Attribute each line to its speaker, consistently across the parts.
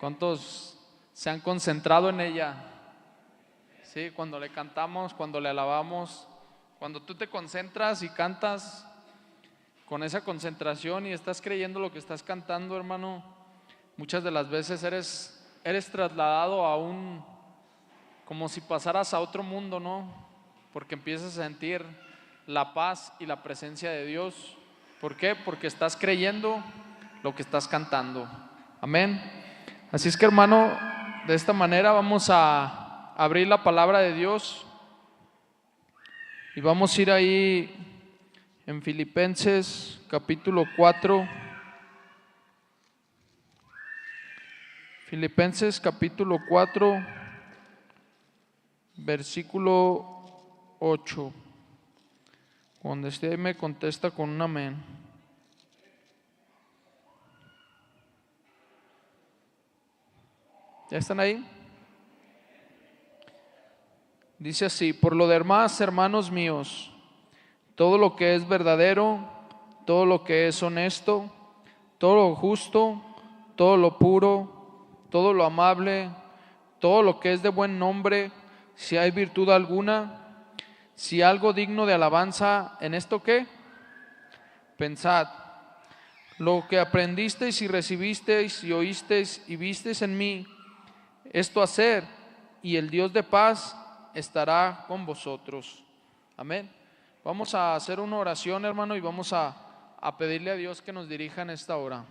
Speaker 1: ¿Cuántos se han concentrado en ella? Sí, cuando le cantamos, cuando le alabamos, cuando tú te concentras y cantas con esa concentración y estás creyendo lo que estás cantando, hermano, muchas de las veces eres trasladado como si pasaras a otro mundo, ¿no? Porque empiezas a sentir la paz y la presencia de Dios. ¿Por qué? Porque estás creyendo lo que estás cantando. Amén. Así es que, hermano, de esta manera vamos a abrir la palabra de Dios y vamos a ir ahí en Filipenses capítulo 4. Filipenses capítulo 4, versículo 8. Cuando esté ahí me contesta con un amén. ¿Ya están ahí? Dice así: por lo demás, hermanos míos, todo lo que es verdadero, todo lo que es honesto, todo lo justo, todo lo puro, todo lo amable, todo lo que es de buen nombre, si hay virtud alguna, si algo digno de alabanza, ¿en esto qué? Pensad. Lo que aprendisteis y recibisteis y oísteis y visteis en mí, esto hacer, y el Dios de paz estará con vosotros. Amén. Vamos a hacer una oración, hermano, y vamos a pedirle a Dios que nos dirija en esta hora.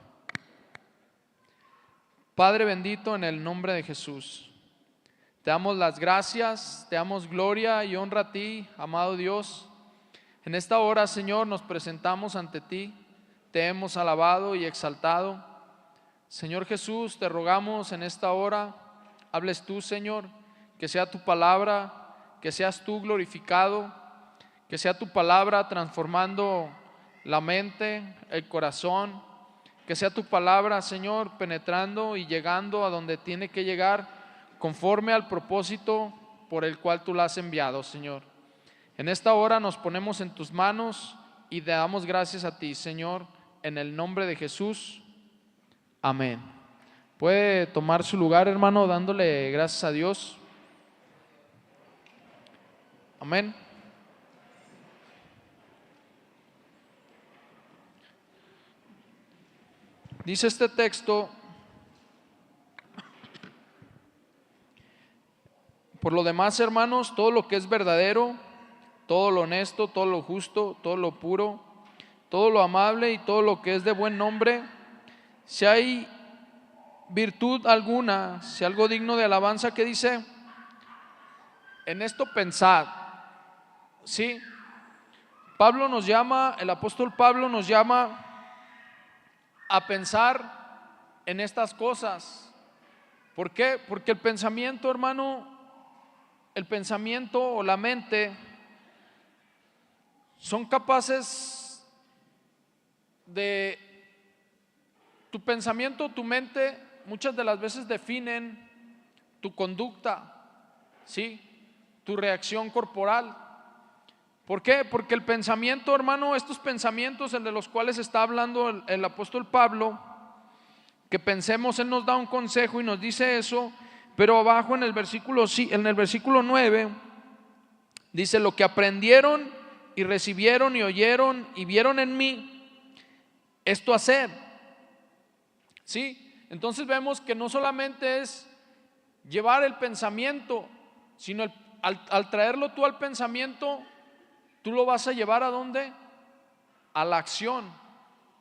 Speaker 1: Padre bendito, en el nombre de Jesús, te damos las gracias, te damos gloria y honra a ti, amado Dios. En esta hora, Señor, nos presentamos ante ti, te hemos alabado y exaltado. Señor Jesús, te rogamos en esta hora, hables tú, Señor, que sea tu palabra, que seas tú glorificado, que sea tu palabra transformando la mente, el corazón, que sea tu palabra, Señor, penetrando y llegando a donde tiene que llegar, conforme al propósito por el cual tú la has enviado, Señor. En esta hora nos ponemos en tus manos y te damos gracias a ti, Señor, en el nombre de Jesús. Amén. Puede tomar su lugar, hermano, dándole gracias a Dios. Amén. Dice este texto: por lo demás, hermanos, todo lo que es verdadero, todo lo honesto, todo lo justo, todo lo puro, todo lo amable y todo lo que es de buen nombre, si hay virtud alguna, si algo digno de alabanza, ¿qué dice? En esto pensad. ¿Sí? Pablo nos llama, el apóstol Pablo nos llama a pensar en estas cosas. ¿Por qué? Porque el pensamiento, hermano, el pensamiento o la mente son capaces de, tu pensamiento, tu mente, muchas de las veces definen tu conducta, ¿sí? Tu reacción corporal. ¿Por qué? Porque el pensamiento, hermano, estos pensamientos, el de los cuales está hablando el apóstol Pablo, que pensemos, él nos da un consejo y nos dice eso, pero abajo en el versículo 9 dice: lo que aprendieron y recibieron y oyeron y vieron en mí, esto hacer. ¿Sí? Entonces vemos que no solamente es llevar el pensamiento, sino al traerlo tú al pensamiento, tú lo vas a llevar ¿a dónde? A la acción.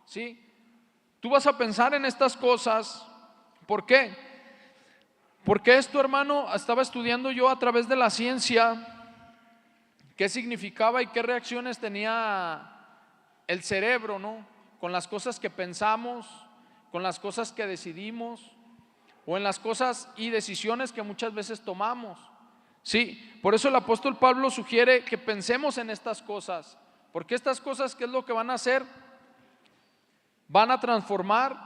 Speaker 1: ¿Sí? Tú vas a pensar en estas cosas. ¿Por qué? Porque esto, hermano, estaba estudiando yo a través de la ciencia qué significaba y qué reacciones tenía el cerebro, ¿no? Con las cosas que pensamos, con las cosas que decidimos o en las cosas y decisiones que muchas veces tomamos. Sí, por eso el apóstol Pablo sugiere que pensemos en estas cosas, porque estas cosas, ¿qué es lo que van a hacer? Van a transformar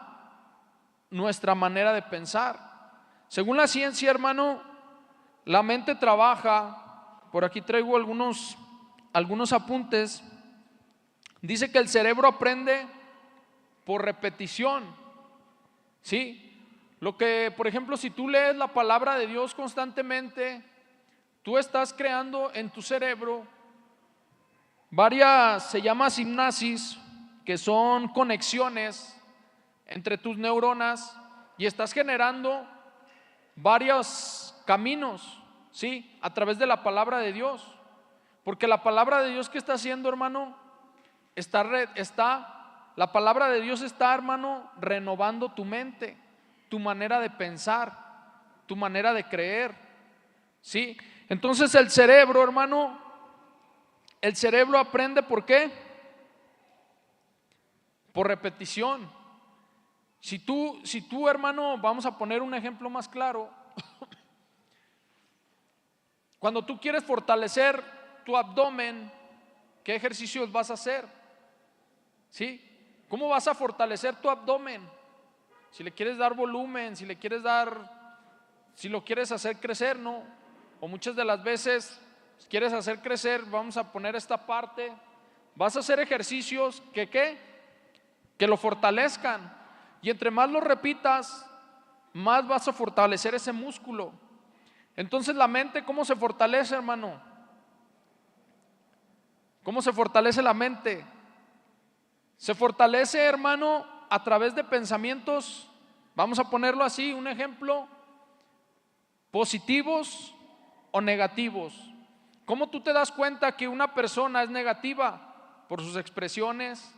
Speaker 1: nuestra manera de pensar. Según la ciencia, hermano, la mente trabaja, por aquí traigo algunos apuntes, dice que el cerebro aprende por repetición, ¿sí? Lo que, por ejemplo, si tú lees la palabra de Dios constantemente, tú estás creando en tu cerebro varias, se llama sinapsis, que son conexiones entre tus neuronas, y estás generando varios caminos, ¿sí? A través de la palabra de Dios. Porque la palabra de Dios, ¿qué está haciendo, hermano? La palabra de Dios está, hermano, renovando tu mente, tu manera de pensar, tu manera de creer, ¿sí? Entonces el cerebro, hermano, el cerebro aprende, ¿por qué? Por repetición. Si tú, hermano, vamos a poner un ejemplo más claro. Cuando tú quieres fortalecer tu abdomen, ¿qué ejercicios vas a hacer? ¿Sí? ¿Cómo vas a fortalecer tu abdomen? Si le quieres dar volumen, si lo quieres hacer crecer, ¿no? O muchas de las veces quieres hacer crecer, vamos a poner esta parte, vas a hacer ejercicios que lo fortalezcan. Y entre más lo repitas, más vas a fortalecer ese músculo. Entonces la mente, ¿cómo se fortalece, hermano? ¿Cómo se fortalece la mente? Se fortalece, hermano, a través de pensamientos, vamos a ponerlo así, un ejemplo, positivos o negativos. ¿Cómo tú te das cuenta que una persona es negativa? Por sus expresiones.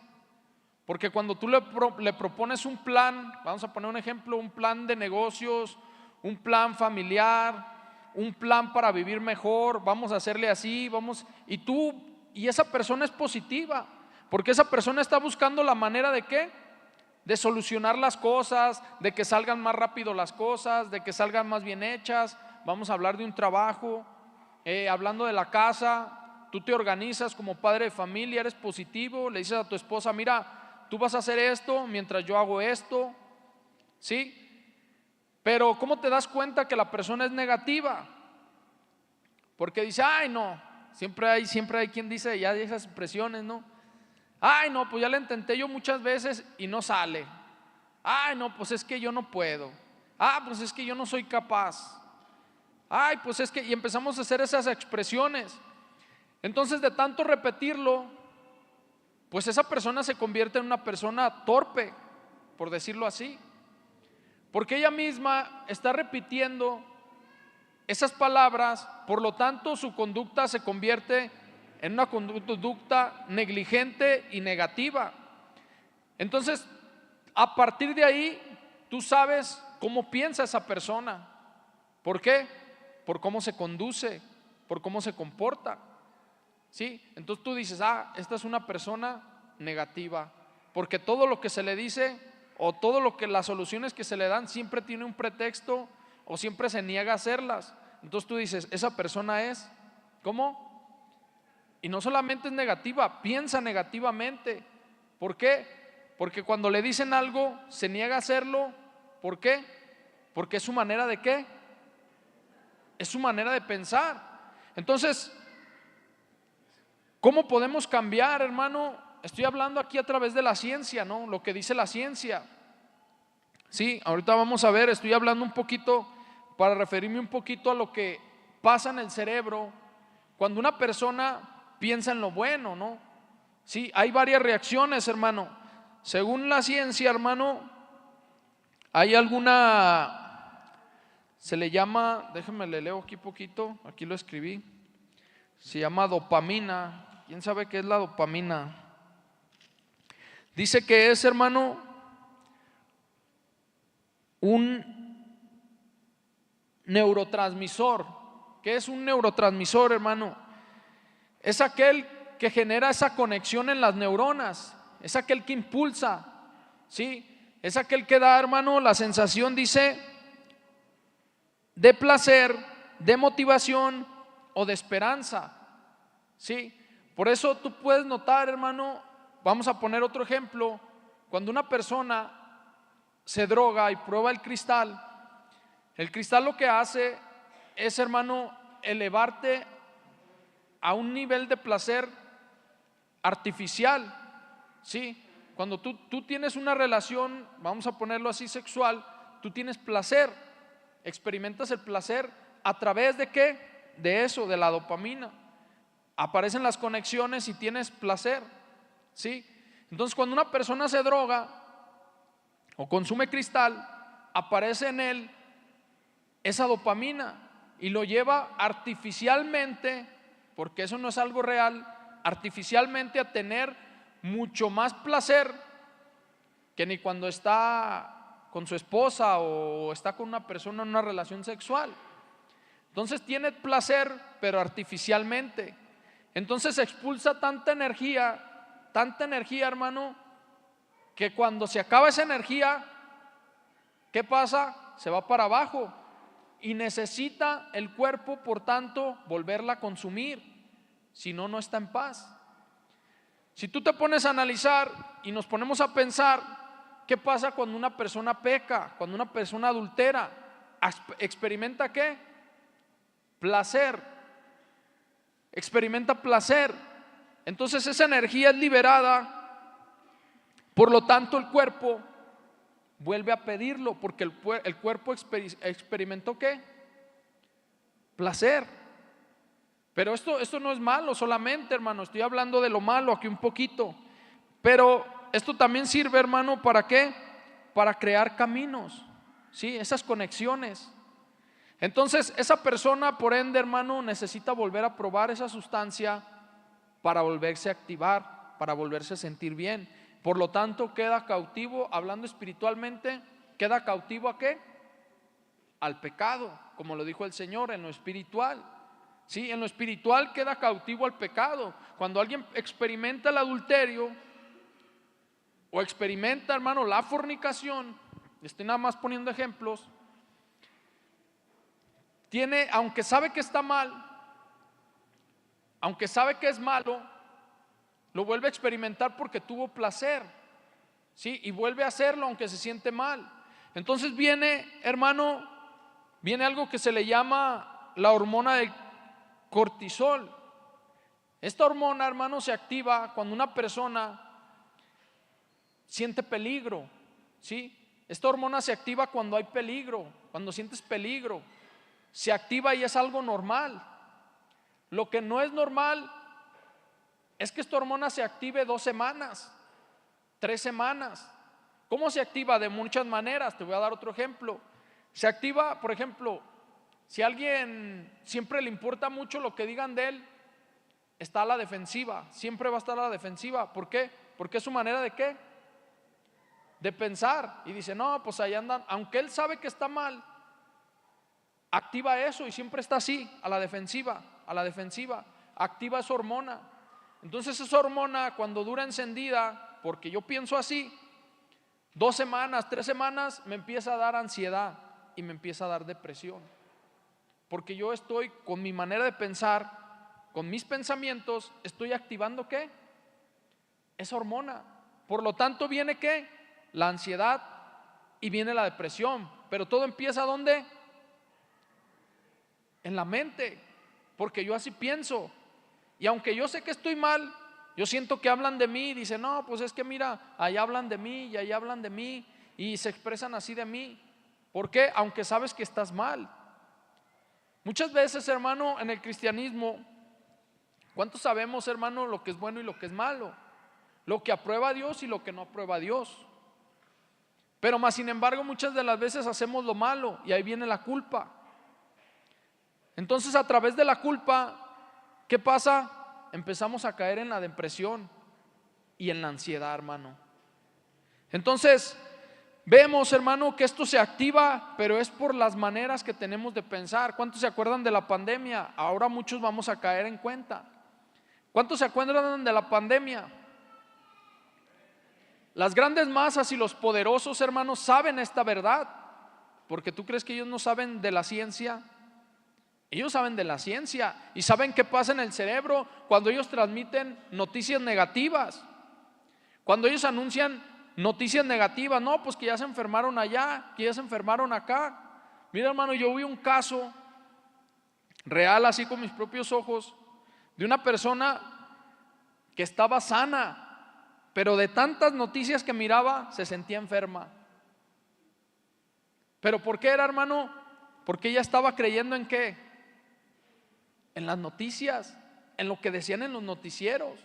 Speaker 1: Porque cuando tú le propones un plan, vamos a poner un ejemplo, un plan de negocios, un plan familiar, un plan para vivir mejor, vamos a hacerle así, y esa persona es positiva, porque esa persona está buscando la manera de ¿qué? De solucionar las cosas, de que salgan más rápido las cosas, de que salgan más bien hechas. Vamos a hablar de un trabajo, hablando de la casa, tú te organizas como padre de familia, eres positivo, le dices a tu esposa, mira, tú vas a hacer esto mientras yo hago esto, ¿sí? Pero ¿cómo te das cuenta que la persona es negativa? Porque dice, ay no, siempre hay quien dice ya esas expresiones, ¿no? Ay no, pues ya la intenté yo muchas veces y no sale. Ay no, pues es que yo no puedo. Ah, pues es que yo no soy capaz. Ay, pues es que, y empezamos a hacer esas expresiones. Entonces de tanto repetirlo, pues esa persona se convierte en una persona torpe, por decirlo así. Porque ella misma está repitiendo esas palabras, por lo tanto su conducta se convierte en una conducta negligente y negativa. Entonces, a partir de ahí, tú sabes cómo piensa esa persona. ¿Por qué? Por cómo se conduce, por cómo se comporta. ¿Sí? Entonces tú dices, esta es una persona negativa, porque todo lo que se le dice o todo lo que las soluciones que se le dan siempre tiene un pretexto o siempre se niega a hacerlas. Entonces tú dices, esa persona es, ¿cómo? Y no solamente es negativa, piensa negativamente. ¿Por qué? Porque cuando le dicen algo se niega a hacerlo. ¿Por qué? Porque es su manera de ¿qué? Es su manera de pensar. Entonces, ¿cómo podemos cambiar, hermano? Estoy hablando aquí a través de la ciencia, ¿no? Lo que dice la ciencia. Sí, ahorita vamos a ver, estoy hablando un poquito para referirme un poquito a lo que pasa en el cerebro cuando una persona piensa en lo bueno, ¿no? Sí, hay varias reacciones, hermano. Según la ciencia, hermano, hay se le llama, déjenme le leo aquí poquito, aquí lo escribí. Se llama dopamina. ¿Quién sabe qué es la dopamina? Dice que es, hermano, un neurotransmisor. ¿Qué es un neurotransmisor, hermano? Es aquel que genera esa conexión en las neuronas, es aquel que impulsa, ¿sí? Es aquel que da, hermano, la sensación, dice, de placer, de motivación o de esperanza, ¿sí? Por eso tú puedes notar, hermano, vamos a poner otro ejemplo, cuando una persona se droga y prueba el cristal lo que hace es, hermano, elevarte a un nivel de placer artificial, ¿sí? Cuando tú tienes una relación, vamos a ponerlo así, sexual, tú tienes placer, experimentas el placer a través de ¿qué? De eso, de la dopamina. Aparecen las conexiones y tienes placer, ¿sí? Entonces cuando una persona se droga o consume cristal, aparece en él esa dopamina y lo lleva artificialmente, porque eso no es algo real, artificialmente a tener mucho más placer que ni cuando está con su esposa o está con una persona en una relación sexual. Entonces tiene placer, pero artificialmente. Entonces expulsa tanta energía, hermano, que cuando se acaba esa energía, ¿qué pasa? Se va para abajo y necesita el cuerpo, por tanto, volverla a consumir, si no, no está en paz. Si tú te pones a analizar y nos ponemos a pensar, ¿qué pasa cuando una persona peca, cuando una persona adultera? ¿Experimenta qué? Placer. Experimenta placer. Entonces esa energía es liberada, por lo tanto el cuerpo vuelve a pedirlo, porque el cuerpo experimentó ¿qué? Placer. Pero esto no es malo solamente, hermano, estoy hablando de lo malo aquí un poquito. Pero esto también sirve, hermano, ¿para qué? Para crear caminos, ¿sí? Esas conexiones. Entonces esa persona, por ende, hermano, necesita volver a probar esa sustancia para volverse a activar, para volverse a sentir bien. Por lo tanto, queda cautivo, hablando espiritualmente, queda cautivo ¿a qué? Al pecado, como lo dijo el Señor, en lo espiritual. Sí, en lo espiritual queda cautivo al pecado. Cuando alguien experimenta el adulterio o experimenta, hermano, la fornicación, estoy nada más poniendo ejemplos, tiene, aunque sabe que está mal, aunque sabe que es malo, lo vuelve a experimentar porque tuvo placer, ¿sí? Y vuelve a hacerlo aunque se siente mal. Entonces viene, hermano, viene algo que se le llama la hormona del cortisol. Esta hormona, hermano, se activa cuando una persona siente peligro, ¿sí? Esta hormona se activa cuando hay peligro, cuando sientes peligro. Se activa y es algo normal. Lo que no es normal es que esta hormona se active 2 semanas, 3 semanas. ¿Cómo se activa? De muchas maneras. Te voy a dar otro ejemplo. Se activa, por ejemplo, si a alguien siempre le importa mucho lo que digan de él, está a la defensiva, siempre va a estar a la defensiva. ¿Por qué? Porque es su manera de ¿qué? De pensar. Y dice, no, pues ahí andan, aunque él sabe que está mal, activa eso y siempre está así, a la defensiva, activa esa hormona. Entonces esa hormona, cuando dura encendida, porque yo pienso así, 2 semanas, 3 semanas, me empieza a dar ansiedad y me empieza a dar depresión, porque yo estoy con mi manera de pensar, con mis pensamientos, estoy activando ¿qué? Esa hormona. Por lo tanto viene ¿qué? La ansiedad y viene la depresión. Pero todo empieza ¿dónde? En la mente, porque yo así pienso. Y aunque yo sé que estoy mal, yo siento que hablan de mí y dicen, no, pues es que mira, allá hablan de mí y allá hablan de mí y se expresan así de mí. ¿Por qué? Aunque sabes que estás mal. Muchas veces, hermano, en el cristianismo, ¿cuántos sabemos, hermano, lo que es bueno y lo que es malo? Lo que aprueba a Dios y lo que no aprueba a Dios. Pero más sin embargo, muchas de las veces hacemos lo malo y ahí viene la culpa. Entonces, a través de la culpa, ¿qué pasa? Empezamos a caer en la depresión y en la ansiedad, hermano. Entonces, vemos, hermano, que esto se activa, pero es por las maneras que tenemos de pensar. ¿Cuántos se acuerdan de la pandemia? Ahora muchos vamos a caer en cuenta. ¿Cuántos se acuerdan de la pandemia? Las grandes masas y los poderosos, hermanos, saben esta verdad. Porque tú crees que ellos no saben de la ciencia. Ellos saben de la ciencia y saben qué pasa en el cerebro cuando ellos transmiten noticias negativas. Cuando ellos anuncian noticias negativas, no, pues que ya se enfermaron allá, que ya se enfermaron acá. Mira, hermano, yo vi un caso real, así con mis propios ojos, de una persona que estaba sana, pero de tantas noticias que miraba se sentía enferma. ¿Pero por qué era, hermano? Porque ella estaba creyendo ¿en qué? En las noticias, en lo que decían en los noticieros.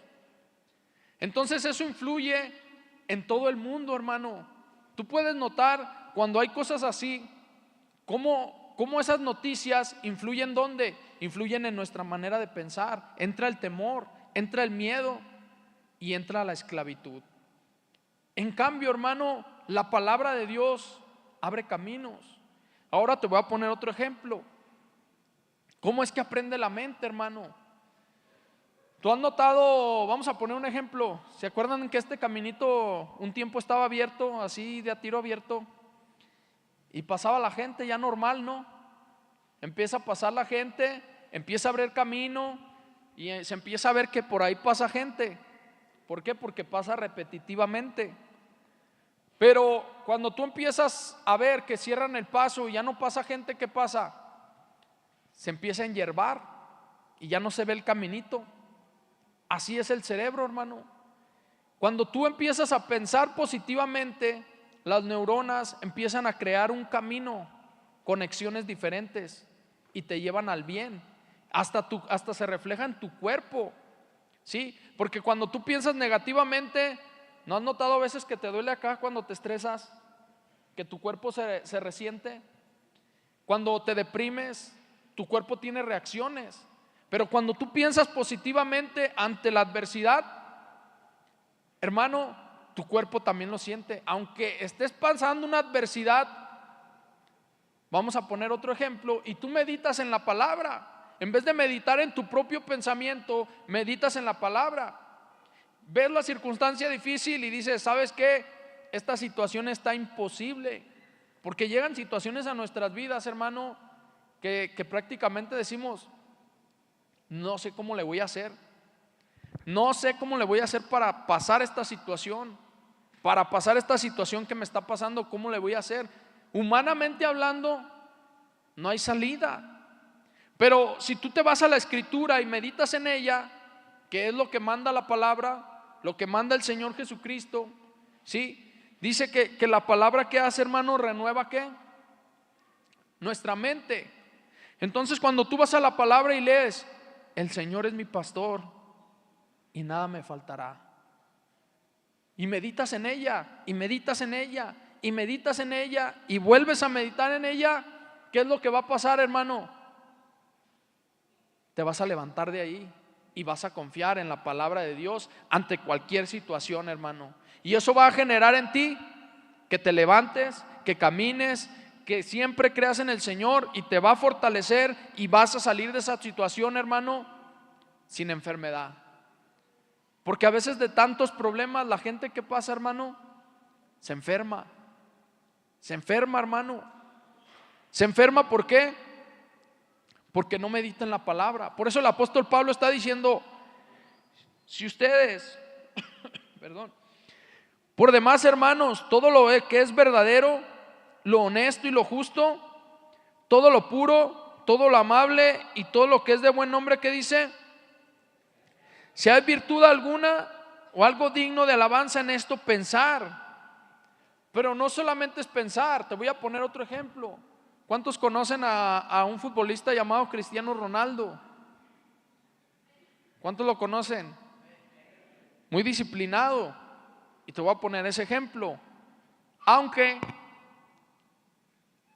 Speaker 1: Entonces eso influye en todo el mundo, hermano. Tú puedes notar cuando hay cosas así, cómo esas noticias influyen. ¿Dónde? Influyen en nuestra manera de pensar. Entra el temor, entra el miedo y entra la esclavitud. En cambio, hermano, la palabra de Dios abre caminos. Ahora te voy a poner otro ejemplo. ¿Cómo es que aprende la mente, hermano? Tú has notado, vamos a poner un ejemplo. ¿Se acuerdan que este caminito un tiempo estaba abierto, así de a tiro abierto? Y pasaba la gente ya normal, ¿no? Empieza a pasar la gente, empieza a abrir camino y se empieza a ver que por ahí pasa gente. ¿Por qué? Porque pasa repetitivamente. Pero cuando tú empiezas a ver que cierran el paso y ya no pasa gente, ¿qué pasa? Se empieza a enyervar y ya no se ve el caminito. Así es el cerebro, hermano. Cuando tú empiezas a pensar positivamente, las neuronas empiezan a crear un camino, conexiones diferentes y te llevan al bien. Hasta se refleja en tu cuerpo, ¿sí? Porque cuando tú piensas negativamente, ¿no has notado a veces que te duele acá cuando te estresas? Que tu cuerpo se resiente. Cuando te deprimes, tu cuerpo tiene reacciones. Pero cuando tú piensas positivamente ante la adversidad, hermano, tu cuerpo también lo siente. Aunque estés pasando una adversidad, vamos a poner otro ejemplo, y tú meditas en la palabra. En vez de meditar en tu propio pensamiento, meditas en la palabra. Ves la circunstancia difícil y dices, ¿sabes qué? Esta situación está imposible. Porque llegan situaciones a nuestras vidas, hermano, que prácticamente decimos, no sé cómo le voy a hacer. No sé cómo le voy a hacer para pasar esta situación. Para pasar esta situación que me está pasando, ¿cómo le voy a hacer? Humanamente hablando, no hay salida. Pero si tú te vas a la Escritura y meditas en ella, que es lo que manda la palabra, lo que manda el Señor Jesucristo, ¿sí? Dice que la palabra que hace, hermano, renueva ¿qué? Nuestra mente. Entonces cuando tú vas a la palabra y lees, el Señor es mi pastor y nada me faltará, y meditas en ella, y meditas en ella, y meditas en ella, y vuelves a meditar en ella, ¿qué es lo que va a pasar, hermano? Te vas a levantar de ahí y vas a confiar en la palabra de Dios ante cualquier situación, hermano. Y eso va a generar en ti que te levantes, que camines, que siempre creas en el Señor, y te va a fortalecer y vas a salir de esa situación, hermano, sin enfermedad. Porque a veces de tantos problemas la gente, ¿qué pasa, hermano? Se enferma. Se enferma, hermano. Se enferma, ¿por qué? Porque no medita en la palabra. Por eso el apóstol Pablo está diciendo, si ustedes perdón, por demás, hermanos, todo lo que es verdadero, lo honesto y lo justo, todo lo puro, todo lo amable y todo lo que es de buen nombre, ¿qué dice? Si hay virtud alguna o algo digno de alabanza, en esto pensar. Pero no solamente es pensar. Te voy a poner otro ejemplo. ¿Cuántos conocen a un futbolista llamado Cristiano Ronaldo? ¿Cuántos lo conocen? Muy disciplinado. Y te voy a poner ese ejemplo. Aunque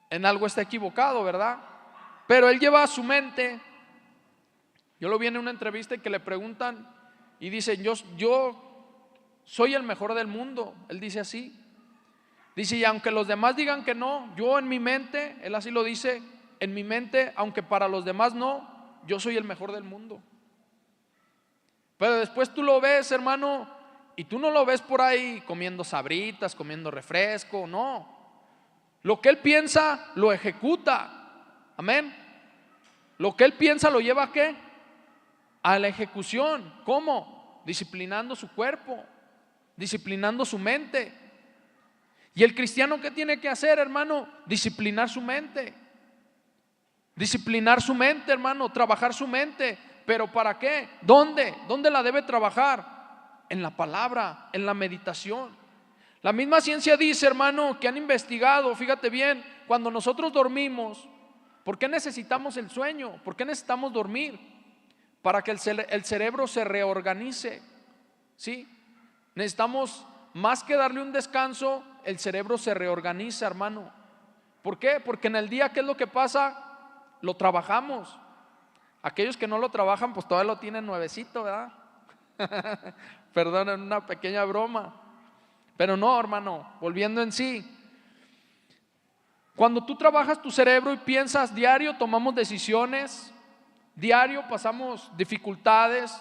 Speaker 1: en algo está equivocado, ¿verdad? Pero él lleva a su mente. Yo lo vi en una entrevista y que le preguntan y dice, yo soy el mejor del mundo. Él dice así. Dice, y aunque los demás digan que no, yo en mi mente, él así lo dice, en mi mente, aunque para los demás no, yo soy el mejor del mundo. Pero después tú lo ves, hermano, y tú no lo ves por ahí comiendo sabritas, comiendo refresco, no. Lo que él piensa, lo ejecuta. Amén. Lo que él piensa lo lleva ¿a qué? A la ejecución. ¿Cómo? Disciplinando su cuerpo, disciplinando su mente. Y el cristiano, ¿qué tiene que hacer, hermano? Disciplinar su mente. Disciplinar su mente, hermano, trabajar su mente. ¿Pero para qué? ¿Dónde? ¿Dónde la debe trabajar? En la palabra, en la meditación. La misma ciencia dice, hermano, que han investigado, fíjate bien, cuando nosotros dormimos, ¿por qué necesitamos el sueño? ¿Por qué necesitamos dormir? Para que el cerebro se reorganice, ¿sí? Necesitamos, más que darle un descanso, el cerebro se reorganiza, hermano. ¿Por qué? Porque en el día, ¿qué es lo que pasa? Lo trabajamos. Aquellos que no lo trabajan, pues todavía lo tienen nuevecito, ¿verdad? Perdón, una pequeña broma. Pero no, hermano, volviendo en sí. Cuando tú trabajas tu cerebro y piensas diario, tomamos decisiones, diario pasamos dificultades,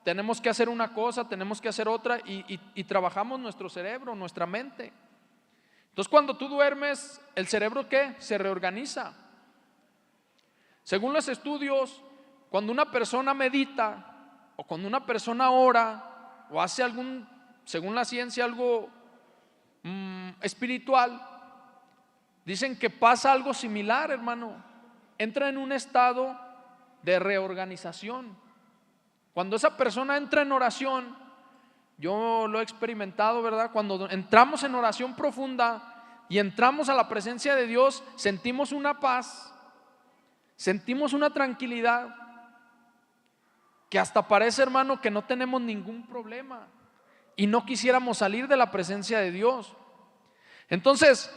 Speaker 1: tenemos que hacer una cosa, tenemos que hacer otra y trabajamos nuestro cerebro, nuestra mente. Entonces cuando tú duermes, ¿el cerebro qué? Se reorganiza. Según los estudios, cuando una persona medita o cuando una persona ora o hace algún, según la ciencia, algo espiritual, dicen que pasa algo similar, hermano. Entra en un estado de reorganización. Cuando esa persona entra en oración, yo lo he experimentado, ¿verdad? Cuando entramos en oración profunda y entramos a la presencia de Dios, sentimos una paz, sentimos una tranquilidad que hasta parece, hermano, que no tenemos ningún problema y no quisiéramos salir de la presencia de Dios. Entonces,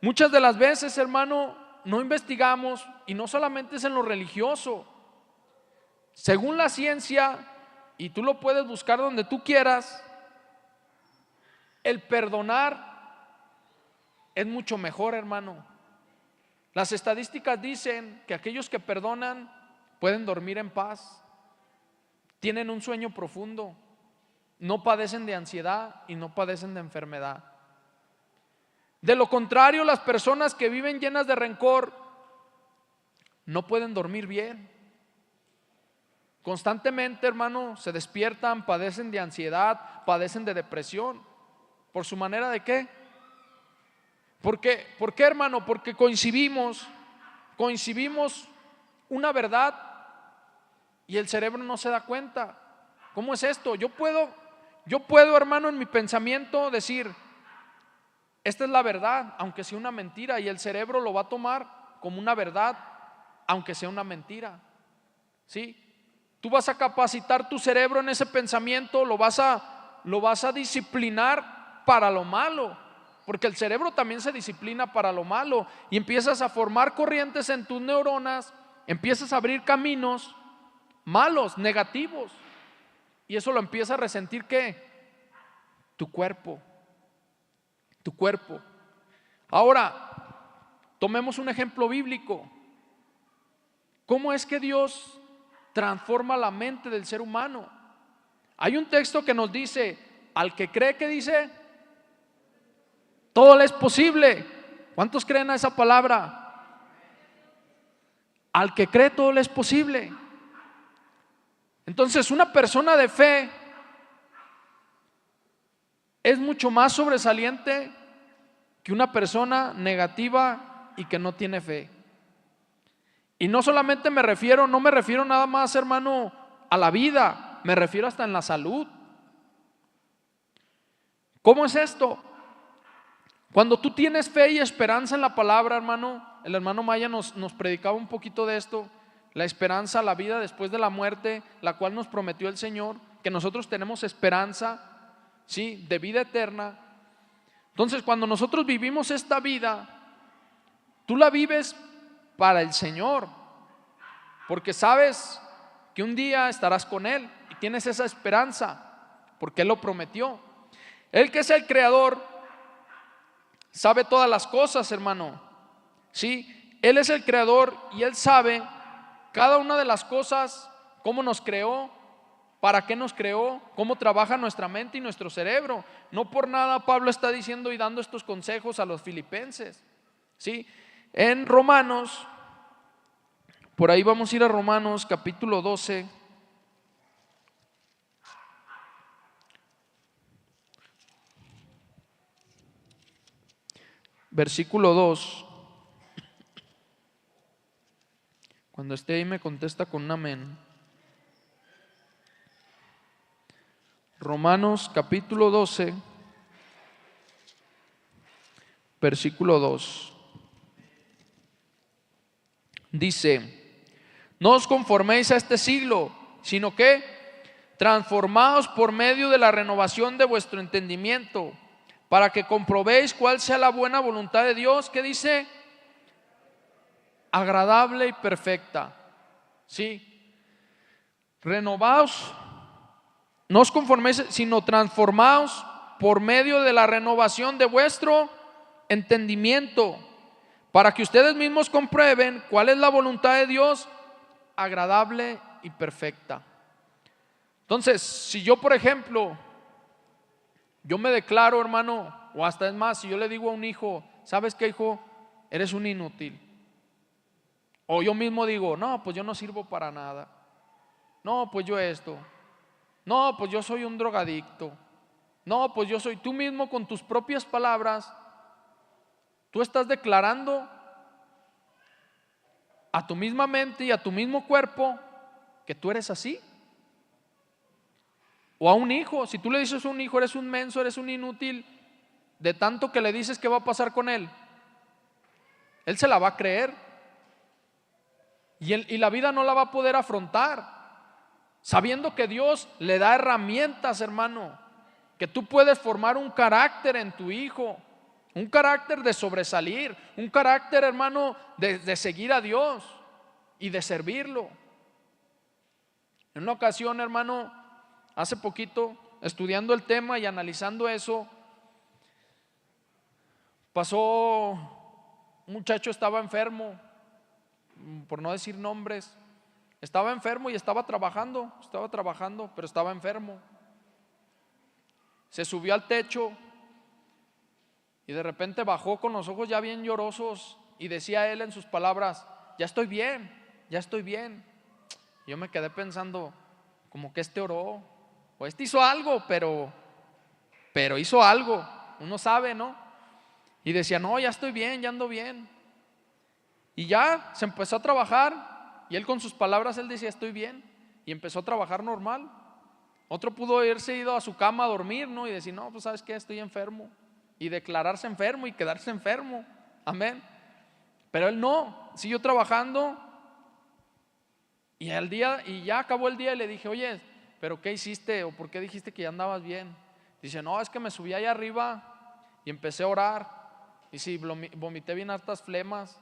Speaker 1: muchas de las veces, hermano, no investigamos, y no solamente es en lo religioso. Según la ciencia, y tú lo puedes buscar donde tú quieras, el perdonar es mucho mejor, hermano. Las estadísticas dicen que aquellos que perdonan pueden dormir en paz, tienen un sueño profundo, no padecen de ansiedad y no padecen de enfermedad. De lo contrario, las personas que viven llenas de rencor no pueden dormir bien. Constantemente, hermano, se despiertan, padecen de ansiedad, padecen de depresión. ¿Por su manera de qué? ¿Por qué, hermano? Porque coincidimos una verdad y el cerebro no se da cuenta. ¿Cómo es esto? Yo puedo, hermano, en mi pensamiento decir: esta es la verdad, aunque sea una mentira, y el cerebro lo va a tomar como una verdad, aunque sea una mentira. ¿Sí? Tú vas a capacitar tu cerebro en ese pensamiento, lo vas a disciplinar para lo malo, porque el cerebro también se disciplina para lo malo, y empiezas a formar corrientes en tus neuronas, empiezas a abrir caminos malos, negativos, y eso lo empieza a resentir ¿qué? Tu cuerpo. Ahora, tomemos un ejemplo bíblico. ¿Cómo es que Dios transforma la mente del ser humano? Hay un texto que nos dice: al que cree, que dice, todo le es posible. ¿Cuántos creen a esa palabra? Al que cree, todo le es posible. Entonces, una persona de fe es mucho más sobresaliente que una persona negativa y que no tiene fe. Y no solamente no me refiero nada más, hermano, a la vida, me refiero hasta en la salud. ¿Cómo es esto? Cuando tú tienes fe y esperanza en la palabra, hermano, el hermano Maya nos predicaba un poquito de esto, la esperanza, la vida después de la muerte, la cual nos prometió el Señor, que nosotros tenemos esperanza, ¿sí?, de vida eterna. Entonces, cuando nosotros vivimos esta vida, tú la vives para el Señor, porque sabes que un día estarás con Él y tienes esa esperanza, porque Él lo prometió. Él, que es el creador, sabe todas las cosas, hermano. Sí, Él es el creador y Él sabe cada una de las cosas, cómo nos creó, para qué nos creó, cómo trabaja nuestra mente y nuestro cerebro. No por nada Pablo está diciendo y dando estos consejos a los filipenses. Sí, en Romanos, por ahí vamos a ir a Romanos capítulo 12. Versículo 2. Cuando esté ahí me contesta con un amén. Romanos capítulo 12, versículo 2. dice: no os conforméis a este siglo, sino que transformaos por medio de la renovación de vuestro entendimiento, para que comprobéis cuál sea la buena voluntad de Dios, que dice, agradable y perfecta. Sí, renovaos, no os conforméis, sino transformaos por medio de la renovación de vuestro entendimiento, para que ustedes mismos comprueben cuál es la voluntad de Dios, agradable y perfecta. Entonces, si yo, por ejemplo, yo me declaro, hermano, o hasta es más, si yo le digo a un hijo, ¿sabes qué, hijo? Eres un inútil. O yo mismo digo, no, pues yo no sirvo para nada. No, pues yo esto. No, pues yo soy un drogadicto. No, pues yo soy, tú mismo con tus propias palabras, tú estás declarando a tu misma mente y a tu mismo cuerpo que tú eres así. O a un hijo, si tú le dices a un hijo, eres un menso, eres un inútil, de tanto que le dices, ¿qué va a pasar con él? Él se la va a creer y la vida no la va a poder afrontar, sabiendo que Dios le da herramientas, hermano, que tú puedes formar un carácter en tu hijo, un carácter de sobresalir, un carácter, hermano, de seguir a Dios y de servirlo. En una ocasión, hermano, hace poquito, estudiando el tema y analizando eso, pasó un muchacho, estaba enfermo, por no decir nombres, estaba enfermo y estaba trabajando, pero estaba enfermo. Se subió al techo y de repente bajó con los ojos ya bien llorosos y decía él en sus palabras, ya estoy bien, ya estoy bien. Yo me quedé pensando, como que este oró, o este hizo algo, pero hizo algo, uno sabe, ¿no? Y decía, no, ya estoy bien, ya ando bien. Y ya se empezó a trabajar y él con sus palabras, él decía, estoy bien. Y empezó a trabajar normal. Otro pudo haberse ido a su cama a dormir, ¿no? Y decir, no, pues ¿sabes qué? Estoy enfermo. Y declararse enfermo y quedarse enfermo. Amén. Pero él no, siguió trabajando. Y ya acabó el día y le dije, oye, ¿pero qué hiciste? ¿O por qué dijiste que ya andabas bien? Dice, no, es que me subí allá arriba y empecé a orar. Y sí, vomité bien hartas flemas.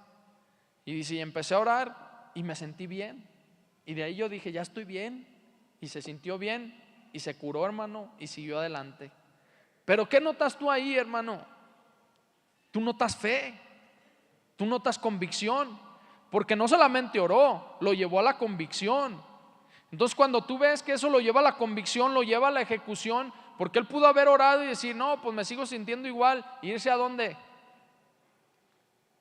Speaker 1: Y dice, y empecé a orar y me sentí bien. Y de ahí yo dije, ya estoy bien. Y se sintió bien y se curó, hermano, y siguió adelante. Pero ¿qué notas tú ahí, hermano? Tú notas fe, tú notas convicción, porque no solamente oró, lo llevó a la convicción. Entonces cuando tú ves que eso lo lleva a la convicción, lo lleva a la ejecución, porque él pudo haber orado y decir, no, pues me sigo sintiendo igual, y irse ¿a dónde?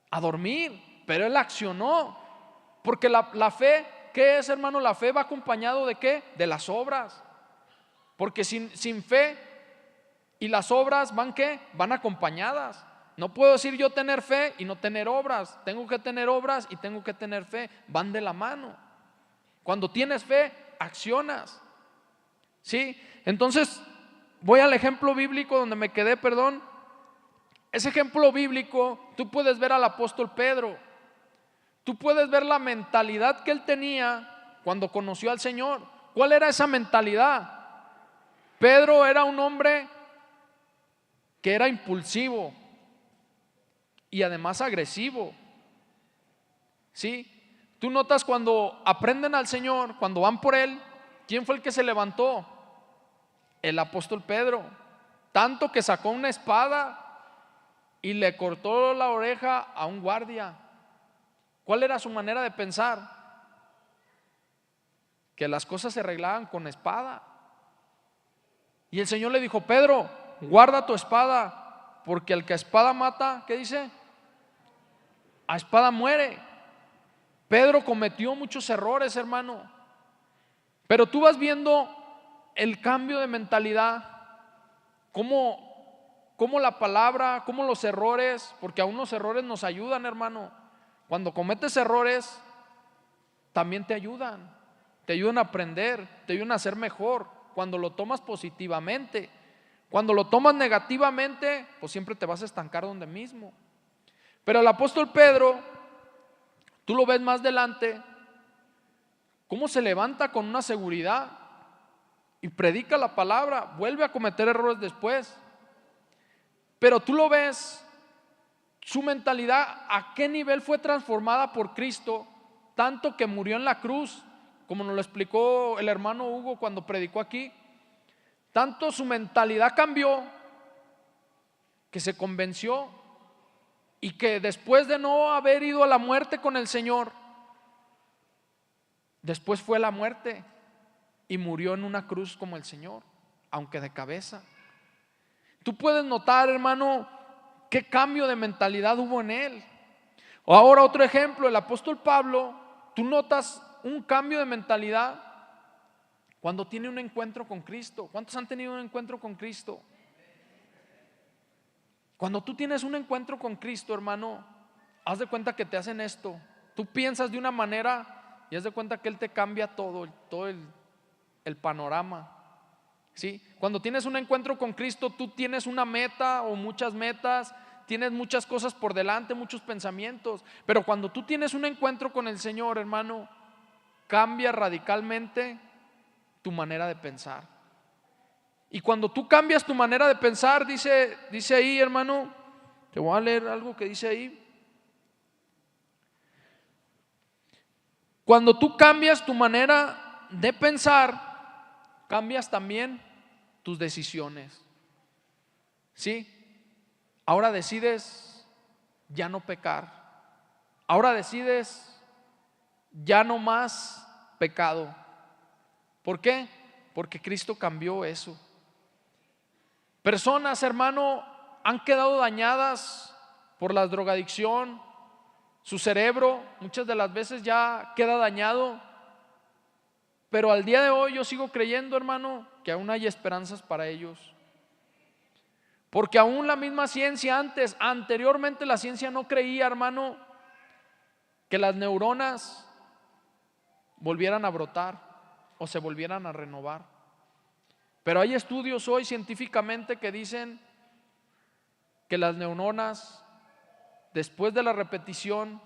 Speaker 1: A dormir. Pero él accionó, porque la fe, ¿qué es, hermano? La fe va acompañado ¿de qué? De las obras. Porque sin fe y las obras van ¿qué? Van acompañadas. No puedo decir yo tener fe y no tener obras. Tengo que tener obras y tengo que tener fe. Van de la mano. Cuando tienes fe, accionas. ¿Sí? Entonces, voy al ejemplo bíblico donde me quedé, perdón. Ese ejemplo bíblico, tú puedes ver al apóstol Pedro. Tú puedes ver la mentalidad que él tenía cuando conoció al Señor. ¿Cuál era esa mentalidad? Pedro era un hombre que era impulsivo y además agresivo. ¿Sí? Tú notas cuando aprenden al Señor, cuando van por él, ¿quién fue el que se levantó? El apóstol Pedro. Tanto que sacó una espada y le cortó la oreja a un guardia. ¿Cuál era su manera de pensar? Que las cosas se arreglaban con espada. Y el Señor le dijo, Pedro, guarda tu espada, porque el que a espada mata, ¿qué dice? A espada muere. Pedro cometió muchos errores, hermano. Pero tú vas viendo el cambio de mentalidad, cómo la palabra, cómo los errores, porque aún los errores nos ayudan, hermano. Cuando cometes errores, también te ayudan a aprender, te ayudan a ser mejor. Cuando lo tomas positivamente, cuando lo tomas negativamente, pues siempre te vas a estancar donde mismo. Pero el apóstol Pedro tú lo ves más adelante, cómo se levanta con una seguridad y predica la palabra, vuelve a cometer errores después. Pero tú lo ves, su mentalidad a qué nivel fue transformada por Cristo, tanto que murió en la cruz, como nos lo explicó el hermano Hugo cuando predicó aquí. Tanto su mentalidad cambió que se convenció, y que después de no haber ido a la muerte con el Señor, después fue a la muerte y murió en una cruz como el Señor, aunque de cabeza. Tú puedes notar, hermano, qué cambio de mentalidad hubo en él. O ahora otro ejemplo, el apóstol Pablo, tú notas un cambio de mentalidad cuando tiene un encuentro con Cristo. ¿Cuántos han tenido un encuentro con Cristo? Cuando tú tienes un encuentro con Cristo, hermano, haz de cuenta que te hacen esto. Tú piensas de una manera y haz de cuenta que Él te cambia todo el panorama. ¿Sí? Cuando tienes un encuentro con Cristo, tú tienes una meta o muchas metas, tienes muchas cosas por delante, muchos pensamientos. Pero cuando tú tienes un encuentro con el Señor, hermano, cambia radicalmente tu manera de pensar. Y cuando tú cambias tu manera de pensar, dice ahí, hermano, te voy a leer algo que dice ahí. Cuando tú cambias tu manera de pensar, cambias también tus decisiones. ¿Sí? Ahora decides ya no pecar. Ahora decides ya no más pecado. ¿Por qué? Porque Cristo cambió eso. Personas, hermano, han quedado dañadas por la drogadicción. Su cerebro muchas de las veces ya queda dañado. Pero al día de hoy yo sigo creyendo, hermano, que aún hay esperanzas para ellos. Porque aún la misma ciencia anteriormente la ciencia no creía, hermano, que las neuronas volvieran a brotar o se volvieran a renovar. Pero hay estudios hoy científicamente que dicen que las neuronas, después de la repetición,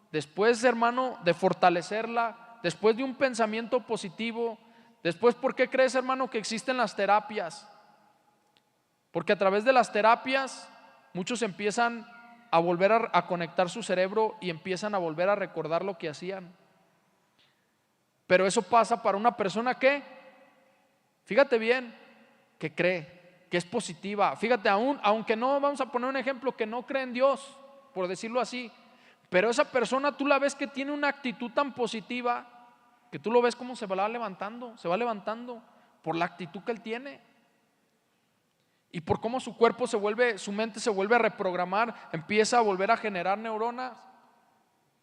Speaker 1: después, hermano, de fortalecerla, después de un pensamiento positivo, después, ¿por qué crees, hermano, que existen las terapias? Porque a través de las terapias muchos empiezan a volver a conectar su cerebro y empiezan a volver a recordar lo que hacían. Pero eso pasa para una persona que, fíjate bien, que cree, que es positiva. Fíjate, aunque no, vamos a poner un ejemplo, que no cree en Dios, por decirlo así, pero esa persona tú la ves que tiene una actitud tan positiva que tú lo ves como se va levantando por la actitud que él tiene y por cómo su mente se vuelve a reprogramar, empieza a volver a generar neuronas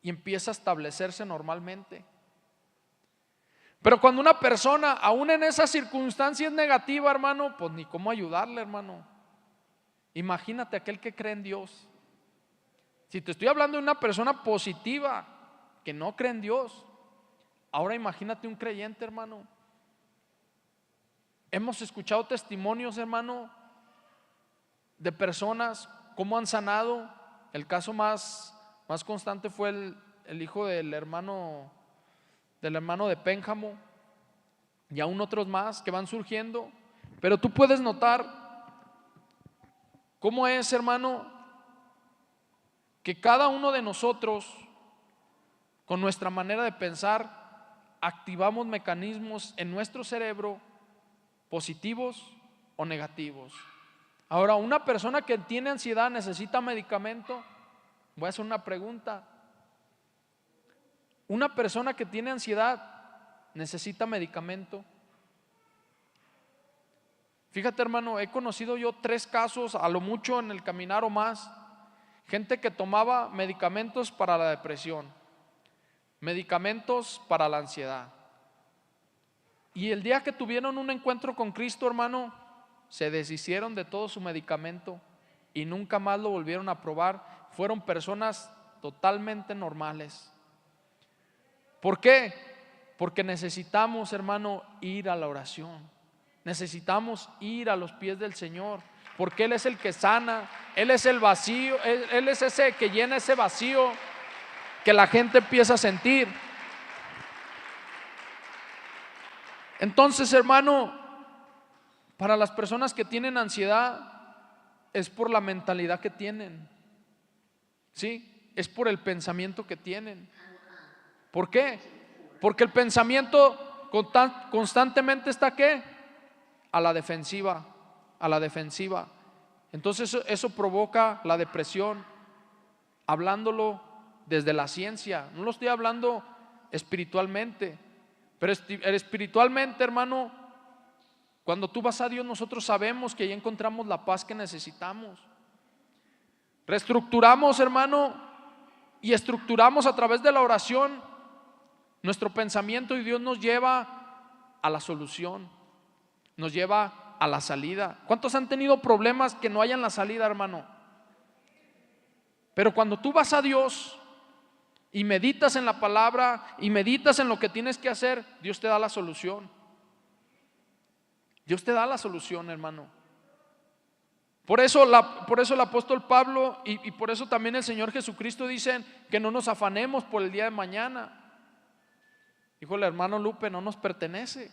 Speaker 1: y empieza a establecerse normalmente. Pero cuando una persona, aún en esas circunstancias negativas, hermano, pues ni cómo ayudarle, hermano. Imagínate aquel que cree en Dios. Si te estoy hablando de una persona positiva que no cree en Dios, ahora imagínate un creyente, hermano. Hemos escuchado testimonios, hermano, de personas cómo han sanado. El caso más constante fue el hijo del hermano de Pénjamo, y aún otros más que van surgiendo. Pero tú puedes notar cómo es, hermano, que cada uno de nosotros, con nuestra manera de pensar, activamos mecanismos en nuestro cerebro positivos o negativos. Ahora, una persona que tiene ansiedad necesita medicamento. Voy a hacer una pregunta. Una persona que tiene ansiedad necesita medicamento. Fíjate, hermano, he conocido yo 3 casos, a lo mucho en el caminar o más, gente que tomaba medicamentos para la depresión, medicamentos para la ansiedad, y el día que tuvieron un encuentro con Cristo, hermano, se deshicieron de todo su medicamento y nunca más lo volvieron a probar. Fueron personas totalmente normales. ¿Por qué? Porque necesitamos, hermano, ir a la oración. Necesitamos ir a los pies del Señor, porque Él es el que sana, Él es el vacío, Él es ese que llena ese vacío. que la gente empieza a sentir. Entonces, hermano, para las personas que tienen ansiedad es por la mentalidad que tienen, ¿sí? Es por el pensamiento que tienen. ¿Por qué? Porque el pensamiento constantemente está ¿qué? A la defensiva, a la defensiva. Entonces eso provoca la depresión, hablándolo desde la ciencia. No lo estoy hablando espiritualmente, pero espiritualmente, hermano, cuando tú vas a Dios, nosotros sabemos que ahí encontramos la paz que necesitamos. Reestructuramos, hermano, y estructuramos a través de la oración nuestro pensamiento, y Dios nos lleva a la solución, nos lleva a la salida. ¿Cuántos han tenido problemas que no hayan la salida, hermano? Pero cuando tú vas a Dios y meditas en la palabra y meditas en lo que tienes que hacer, Dios te da la solución. Dios te da la solución, hermano. Por eso el apóstol Pablo y por eso también el Señor Jesucristo dicen que no nos afanemos por el día de mañana. Dijo el hermano Lupe, no nos pertenece.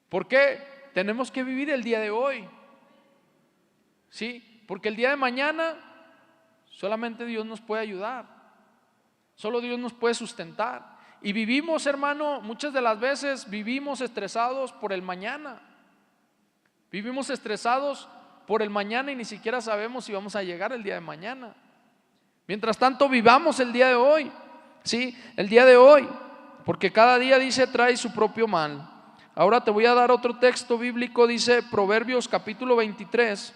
Speaker 1: ¿Por qué? Tenemos que vivir el día de hoy. ¿Sí? Porque el día de mañana solamente Dios nos puede ayudar. Solo Dios nos puede sustentar. Y vivimos, hermano, muchas de las veces vivimos estresados por el mañana. Vivimos estresados por el mañana y ni siquiera sabemos si vamos a llegar el día de mañana. Mientras tanto, vivamos el día de hoy. ¿Sí? El día de hoy. Porque cada día, dice, trae su propio mal. Ahora te voy a dar otro texto bíblico, dice Proverbios capítulo 23.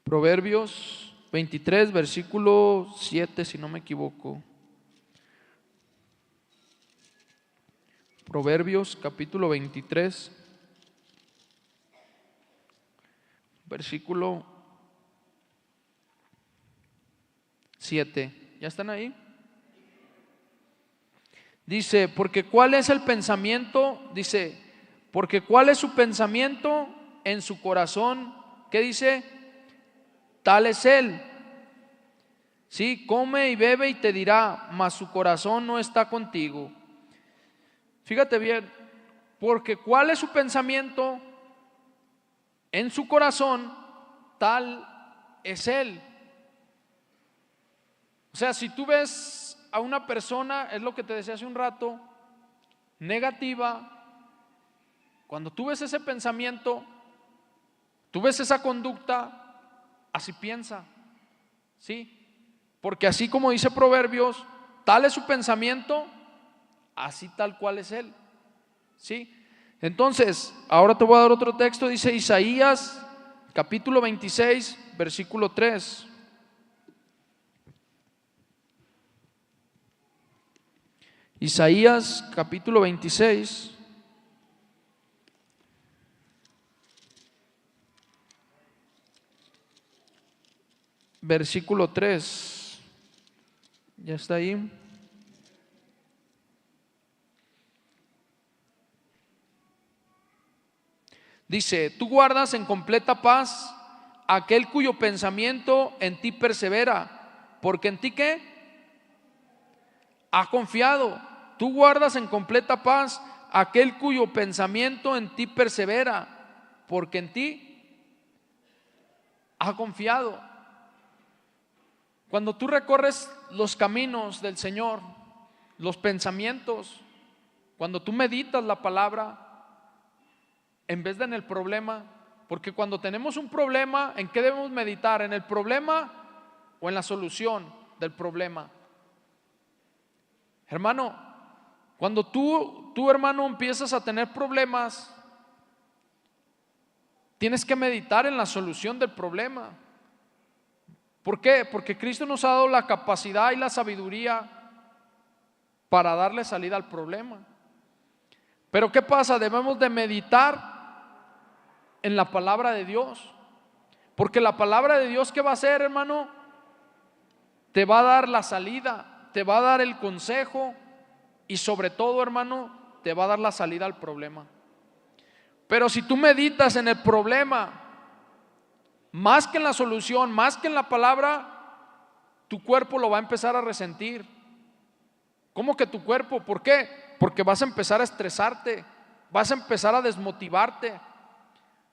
Speaker 1: Proverbios 23, versículo 7, si no me equivoco. Proverbios capítulo 23, versículo 7. ¿Ya están ahí? Dice, porque ¿cuál es el pensamiento? Dice, porque ¿cuál es su pensamiento en su corazón? ¿Qué dice? Tal es él. Sí, come y bebe y te dirá, mas su corazón no está contigo. Fíjate bien, porque ¿cuál es su pensamiento en su corazón? Tal es él. O sea, si tú ves a una persona, es lo que te decía hace un rato, negativa, cuando tú ves ese pensamiento, tú ves esa conducta, así piensa, ¿sí? Porque así como dice Proverbios, tal es su pensamiento, así tal cual es él, ¿sí? Entonces, ahora te voy a dar otro texto, dice Isaías capítulo 26, versículo 3. Isaías capítulo 26, versículo 3. ¿Ya está ahí? Dice, tú guardas en completa paz aquel cuyo pensamiento en ti persevera, porque en ti ¿qué? Ha confiado. Tú guardas en completa paz aquel cuyo pensamiento en ti persevera, porque en ti ha confiado. Cuando tú recorres los caminos del Señor, los pensamientos, cuando tú meditas la palabra, en vez de en el problema, porque cuando tenemos un problema, ¿en qué debemos meditar? ¿En el problema o en la solución del problema? Hermano, cuando tú hermano empiezas a tener problemas, tienes que meditar en la solución del problema. ¿Por qué? Porque Cristo nos ha dado la capacidad y la sabiduría para darle salida al problema. Pero ¿qué pasa? Debemos de meditar en la palabra de Dios, porque la palabra de Dios, ¿qué va a hacer, hermano? Te va a dar la salida, te va a dar el consejo, y sobre todo, hermano, te va a dar la salida al problema. Pero si tú meditas en el problema más que en la solución, más que en la palabra, tu cuerpo lo va a empezar a resentir. ¿Cómo que tu cuerpo? ¿Por qué? Porque vas a empezar a estresarte, vas a empezar a desmotivarte,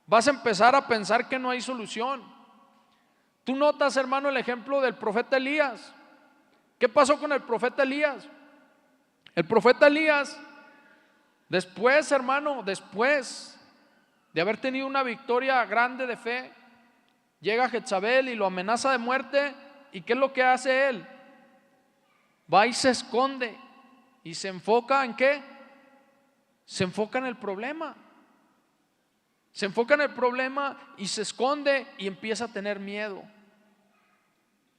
Speaker 1: vas a empezar a pensar que no hay solución. Tú notas, hermano, el ejemplo del profeta Elías. ¿Qué pasó con el profeta Elías? El profeta Elías, después, hermano, después de haber tenido una victoria grande de fe, llega Jezabel y lo amenaza de muerte. ¿Y qué es lo que hace él? Va y se esconde y se enfoca ¿en qué? Se enfoca en el problema. Se enfoca en el problema y se esconde y empieza a tener miedo.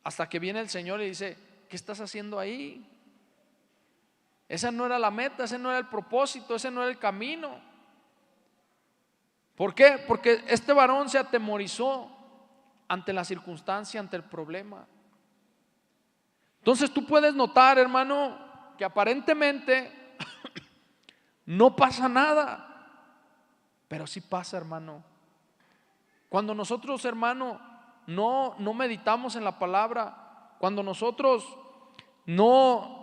Speaker 1: Hasta que viene el Señor y dice: ¿qué estás haciendo ahí? Esa no era la meta, ese no era el propósito, ese no era el camino. ¿Por qué? Porque este varón se atemorizó ante la circunstancia, ante el problema. Entonces tú puedes notar, hermano, que aparentemente no pasa nada, pero sí pasa, hermano. Cuando nosotros, hermano, no meditamos en la palabra, cuando nosotros no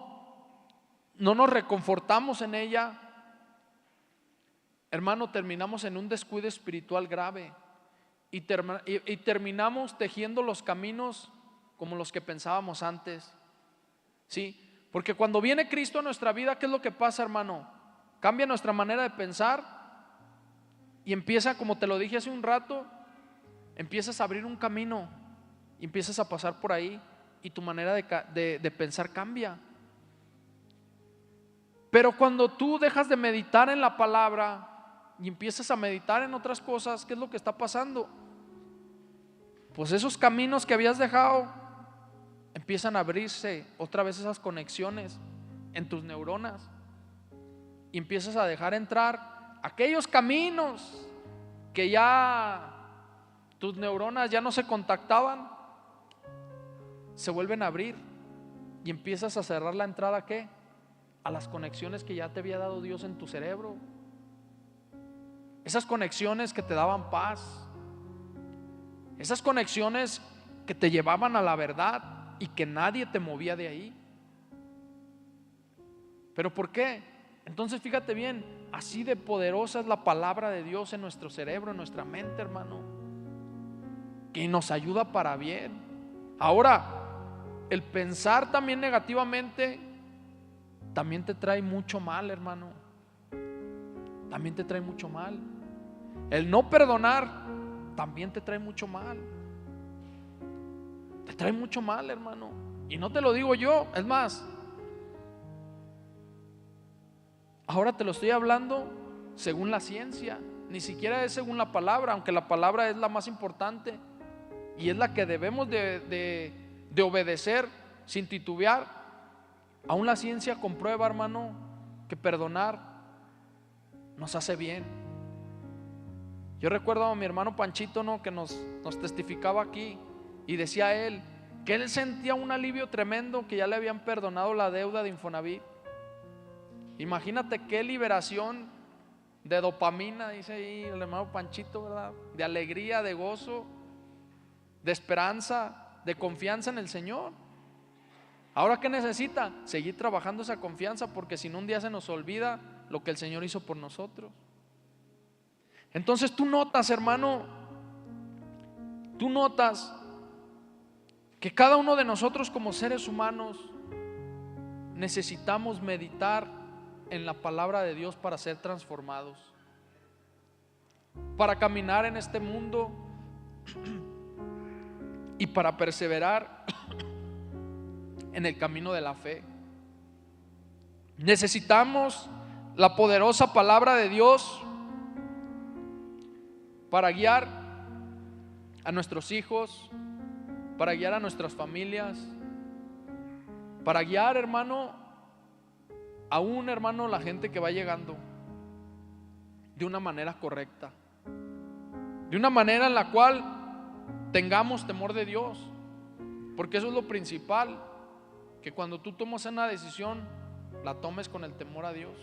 Speaker 1: nos reconfortamos en ella, hermano, terminamos en un descuido espiritual grave y terminamos tejiendo los caminos como los que pensábamos antes. Sí, porque cuando viene Cristo a nuestra vida, ¿qué es lo que pasa, hermano? Cambia nuestra manera de pensar y empieza, como te lo dije hace un rato, empiezas a abrir un camino y empiezas a pasar por ahí y tu manera de pensar cambia. Pero cuando tú dejas de meditar en la palabra y empiezas a meditar en otras cosas, ¿qué es lo que está pasando? Pues esos caminos que habías dejado empiezan a abrirse otra vez, esas conexiones en tus neuronas, y empiezas a dejar entrar aquellos caminos que ya tus neuronas ya no se contactaban, se vuelven a abrir y empiezas a cerrar la entrada ¿a qué? A las conexiones que ya te había dado Dios en tu cerebro. Esas conexiones que te daban paz, esas conexiones que te llevaban a la verdad y que nadie te movía de ahí. ¿Pero por qué? Entonces fíjate bien, así de poderosa es la palabra de Dios en nuestro cerebro, en nuestra mente, hermano, que nos ayuda para bien. Ahora, el pensar también negativamente también te trae mucho mal, hermano. También te trae mucho mal. El no perdonar también te trae mucho mal. Te trae mucho mal, hermano. Y no te lo digo yo, es más, ahora te lo estoy hablando según la ciencia. Ni siquiera es según la palabra, aunque la palabra es la más importante y es la que debemos de obedecer sin titubear. Aún la ciencia comprueba, hermano, que perdonar nos hace bien. Yo recuerdo a mi hermano Panchito, ¿no?, que nos testificaba aquí y decía él que él sentía un alivio tremendo, que ya le habían perdonado la deuda de Infonavit. Imagínate qué liberación de dopamina, dice ahí el hermano Panchito, ¿verdad? De alegría, de gozo, de esperanza, de confianza en el Señor. Ahora, ¿qué necesita? Seguir trabajando esa confianza, porque si no, un día se nos olvida lo que el Señor hizo por nosotros. Entonces tú notas, hermano, tú notas que cada uno de nosotros como seres humanos necesitamos meditar en la palabra de Dios para ser transformados, para caminar en este mundo y para perseverar en el camino de la fe. Necesitamos la poderosa palabra de Dios para guiar a nuestros hijos, para guiar a nuestras familias, para guiar, hermano, aún, hermano, la gente que va llegando de una manera correcta, de una manera en la cual tengamos temor de Dios, porque eso es lo principal, que cuando tú tomas una decisión la tomes con el temor a Dios.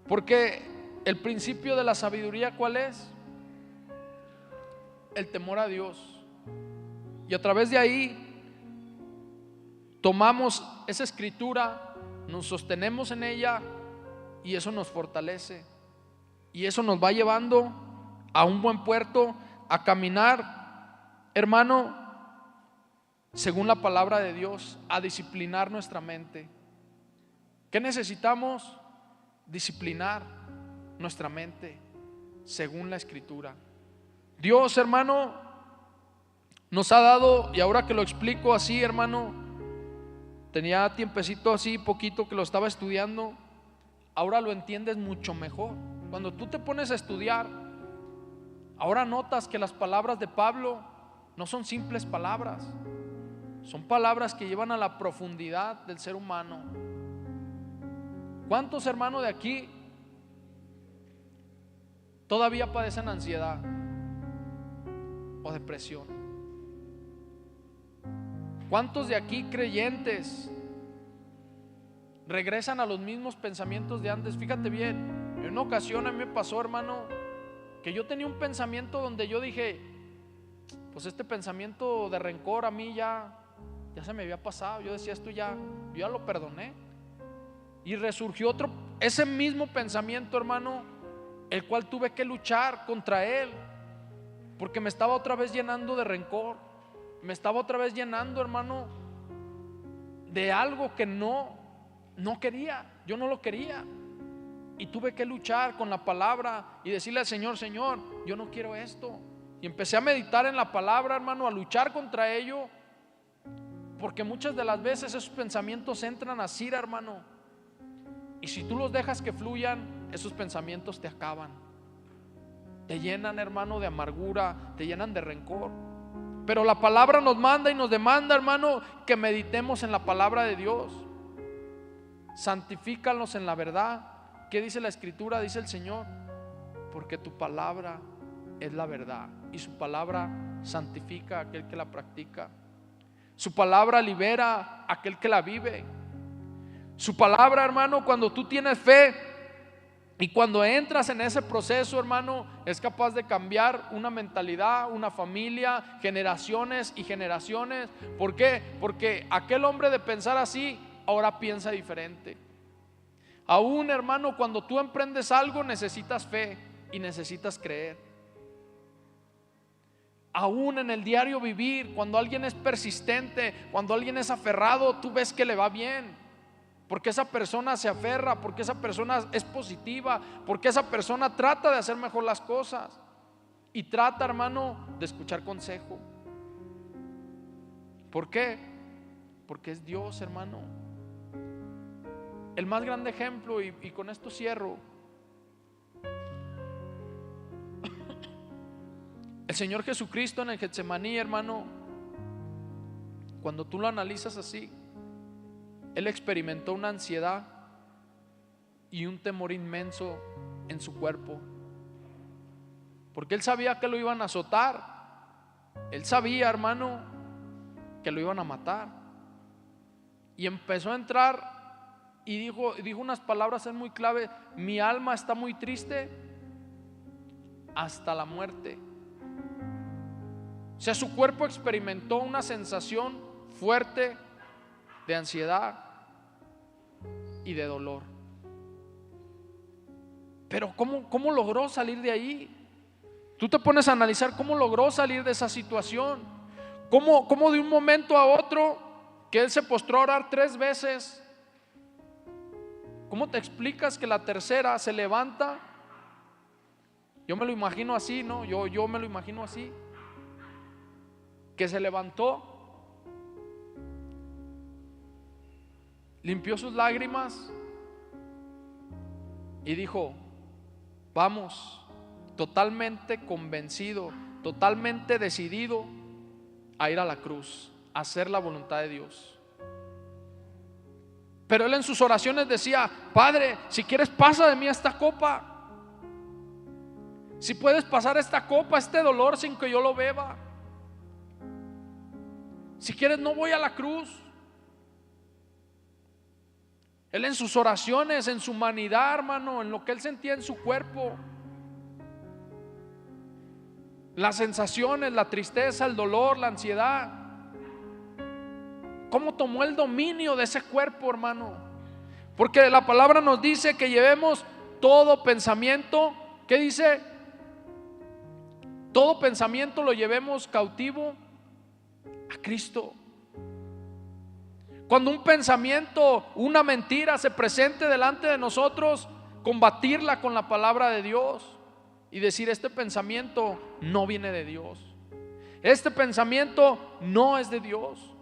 Speaker 1: Porque el principio de la sabiduría, ¿cuál es? El temor a Dios. Y a través de ahí tomamos esa escritura, nos sostenemos en ella y eso nos fortalece. Y eso nos va llevando a un buen puerto, a caminar, hermano, según la palabra de Dios, a disciplinar nuestra mente. ¿Qué necesitamos? Disciplinar nuestra mente según la escritura. Dios, hermano, nos ha dado, y ahora que lo explico así, hermano, tenía tiempecito así, poquito que lo estaba estudiando, ahora lo entiendes mucho mejor. Cuando tú te pones a estudiar, ahora notas que las palabras de Pablo no son simples palabras, son palabras que llevan a la profundidad del ser humano. ¿Cuántos hermanos de aquí todavía padecen ansiedad o depresión? ¿Cuántos de aquí creyentes regresan a los mismos pensamientos de antes? Fíjate bien, en una ocasión a mí me pasó, hermano, que yo tenía un pensamiento donde yo dije, pues este pensamiento de rencor a mí ya se me había pasado. Yo decía, yo ya lo perdoné. Y resurgió otro, ese mismo pensamiento, hermano, el cual tuve que luchar contra él, porque me estaba otra vez llenando de rencor, me estaba otra vez llenando, hermano, de algo que no quería, yo no lo quería. Y tuve que luchar con la palabra y decirle al Señor, Señor, yo no quiero esto. Y empecé a meditar en la palabra, hermano, a luchar contra ello, porque muchas de las veces esos pensamientos entran así, hermano. Y si tú los dejas que fluyan, esos pensamientos te acaban, te llenan, hermano, de amargura, te llenan de rencor. Pero la palabra nos manda y nos demanda, hermano, que meditemos en la palabra de Dios. Santifícalos en la verdad. ¿Qué dice la escritura? Dice el Señor, porque tu palabra es la verdad y su palabra santifica a aquel que la practica. Su palabra libera a aquel que la vive. Su palabra, hermano, cuando tú tienes fe y cuando entras en ese proceso, hermano, es capaz de cambiar una mentalidad, una familia, generaciones y generaciones. ¿Por qué? Porque aquel hombre de pensar así ahora piensa diferente. Aún, hermano, cuando tú emprendes algo necesitas fe y necesitas creer. Aún en el diario vivir, cuando alguien es persistente, cuando alguien es aferrado, tú ves que le va bien, porque esa persona se aferra, porque esa persona es positiva, porque esa persona trata de hacer mejor las cosas y trata, hermano, de escuchar consejo. ¿Por qué? Porque es Dios, hermano. El más grande ejemplo, y con esto cierro, el Señor Jesucristo en el Getsemaní, hermano, cuando tú lo analizas así, Él experimentó una ansiedad y un temor inmenso en su cuerpo, porque Él sabía que lo iban a azotar. Él sabía, hermano, que lo iban a matar. Y empezó a entrar y dijo unas palabras muy clave: mi alma está muy triste hasta la muerte. O sea, su cuerpo experimentó una sensación fuerte de ansiedad y de dolor. Pero ¿cómo logró salir de ahí? Tú te pones a analizar cómo logró salir de esa situación. Cómo de un momento a otro, que Él se postró a orar 3 veces, ¿cómo te explicas que la tercera se levanta? Yo me lo imagino así, ¿no? Yo me lo imagino así, que se levantó, limpió sus lágrimas y dijo: vamos, totalmente convencido, totalmente decidido a ir a la cruz, a hacer la voluntad de Dios. Pero Él en sus oraciones decía: Padre, si quieres pasa de mí esta copa. Si puedes pasar esta copa, este dolor, sin que yo lo beba. Si quieres no voy a la cruz. Él en sus oraciones, en su humanidad, hermano, en lo que él sentía en su cuerpo, las sensaciones, la tristeza, el dolor, la ansiedad, cómo tomó el dominio de ese cuerpo, hermano. Porque la palabra nos dice que llevemos todo pensamiento, ¿qué dice? Todo pensamiento lo llevemos cautivo a Cristo. Cuando un pensamiento, una mentira se presente delante de nosotros, combatirla con la palabra de Dios y decir: este pensamiento no viene de Dios, este pensamiento no es de Dios.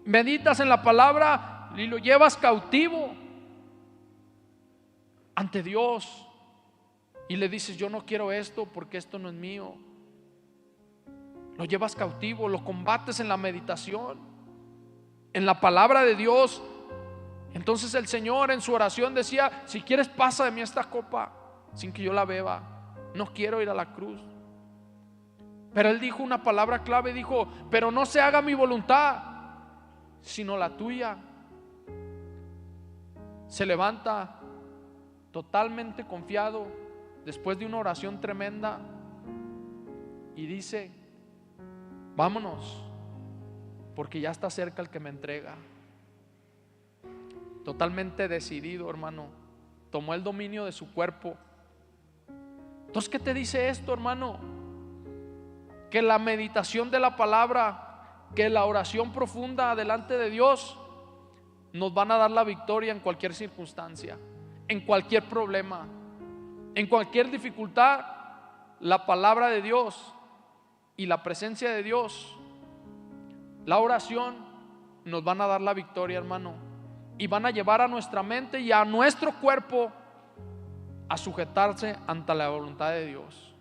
Speaker 1: Meditas en la palabra y lo llevas cautivo ante Dios y le dices: yo no quiero esto porque esto no es mío. Lo llevas cautivo, lo combates en la meditación, en la palabra de Dios. Entonces el Señor en su oración decía: si quieres, pasa de mí esta copa sin que yo la beba, no quiero ir a la cruz. Pero Él dijo una palabra clave, dijo: pero no se haga mi voluntad sino la tuya. Se levanta totalmente confiado después de una oración tremenda y dice: vámonos, porque ya está cerca el que me entrega. Totalmente decidido, hermano, tomó el dominio de su cuerpo. Entonces, ¿qué te dice esto, hermano? Que la meditación de la palabra, que la oración profunda delante de Dios nos van a dar la victoria en cualquier circunstancia, en cualquier problema, en cualquier dificultad. La palabra de Dios y la presencia de Dios, la oración, nos van a dar la victoria, hermano, y van a llevar a nuestra mente y a nuestro cuerpo a sujetarse ante la voluntad de Dios.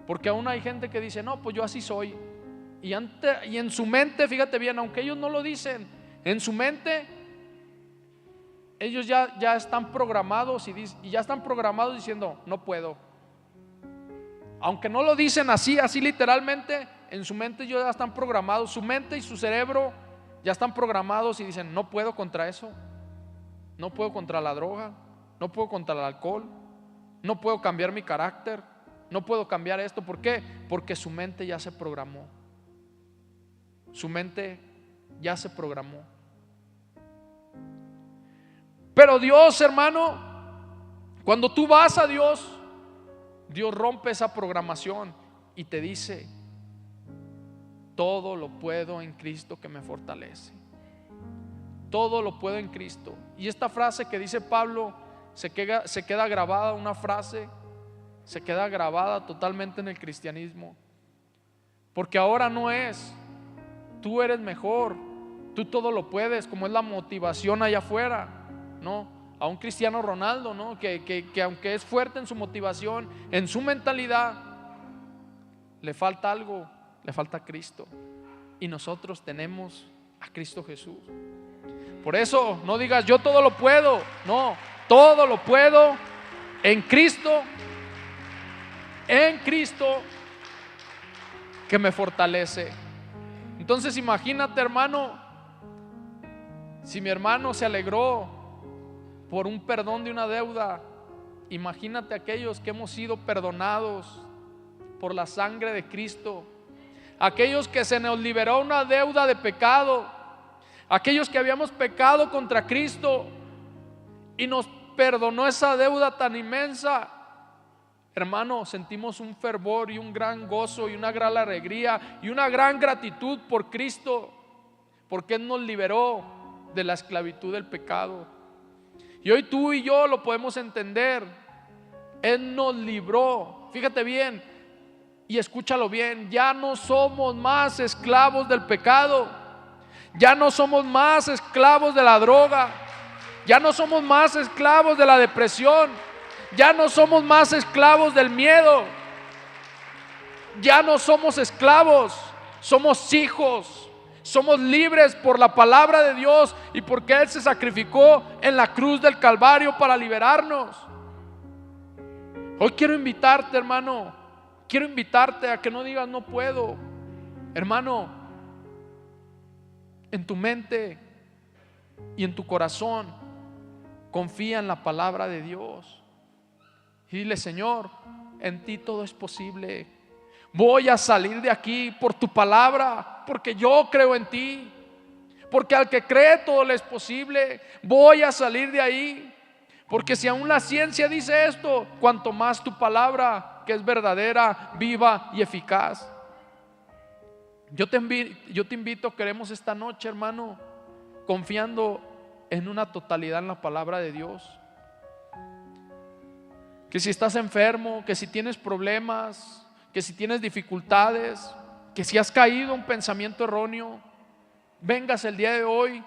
Speaker 1: Porque aún hay gente que dice: no, pues yo así soy. Y en su mente, fíjate bien, aunque ellos no lo dicen, en su mente ellos ya están programados y ya están programados diciendo: no puedo. Aunque no lo dicen así literalmente, en su mente ellos ya están programados. Su mente y su cerebro ya están programados y dicen: no puedo contra eso, no puedo contra la droga, no puedo contra el alcohol, no puedo cambiar mi carácter, no puedo cambiar esto. ¿Por qué? Porque su mente ya se programó. Su mente ya se programó. Pero Dios, hermano, cuando tú vas a Dios, Dios rompe esa programación y te dice: todo lo puedo en Cristo que me fortalece. Todo lo puedo en Cristo. Y esta frase que dice Pablo se queda grabada, una frase se queda grabada totalmente en el cristianismo. Porque ahora no es: tú eres mejor, tú todo lo puedes, como es la motivación allá afuera. No, a un Cristiano Ronaldo, ¿no? Que aunque es fuerte en su motivación, en su mentalidad, le falta algo, le falta Cristo. Y nosotros tenemos a Cristo Jesús. Por eso no digas: yo todo lo puedo. No, todo lo puedo en Cristo que me fortalece. Entonces imagínate, hermano, si mi hermano se alegró por un perdón de una deuda, imagínate aquellos que hemos sido perdonados por la sangre de Cristo, aquellos que se nos liberó una deuda de pecado, aquellos que habíamos pecado contra Cristo y nos perdonó esa deuda tan inmensa. Hermano, sentimos un fervor y un gran gozo y una gran alegría y una gran gratitud por Cristo, porque Él nos liberó de la esclavitud del pecado. Y hoy tú y yo lo podemos entender. Él nos libró. Fíjate bien y escúchalo bien: ya no somos más esclavos del pecado, ya no somos más esclavos de la droga, ya no somos más esclavos de la depresión, ya no somos más esclavos del miedo, ya no somos esclavos, somos hijos. Somos libres por la palabra de Dios y porque Él se sacrificó en la cruz del Calvario para liberarnos. Hoy quiero invitarte, hermano, quiero invitarte a que no digas: no puedo. Hermano, en tu mente y en tu corazón confía en la palabra de Dios y dile: Señor, en ti todo es posible. Voy a salir de aquí por tu palabra, porque yo creo en ti, porque al que cree todo le es posible. Voy a salir de ahí, porque si aún la ciencia dice esto, cuanto más tu palabra, que es verdadera, viva y eficaz. Yo te invito, queremos esta noche, hermano, confiando en una totalidad en la palabra de Dios. Que si estás enfermo, que si tienes problemas, que si tienes dificultades, que si has caído en un pensamiento erróneo, vengas el día de hoy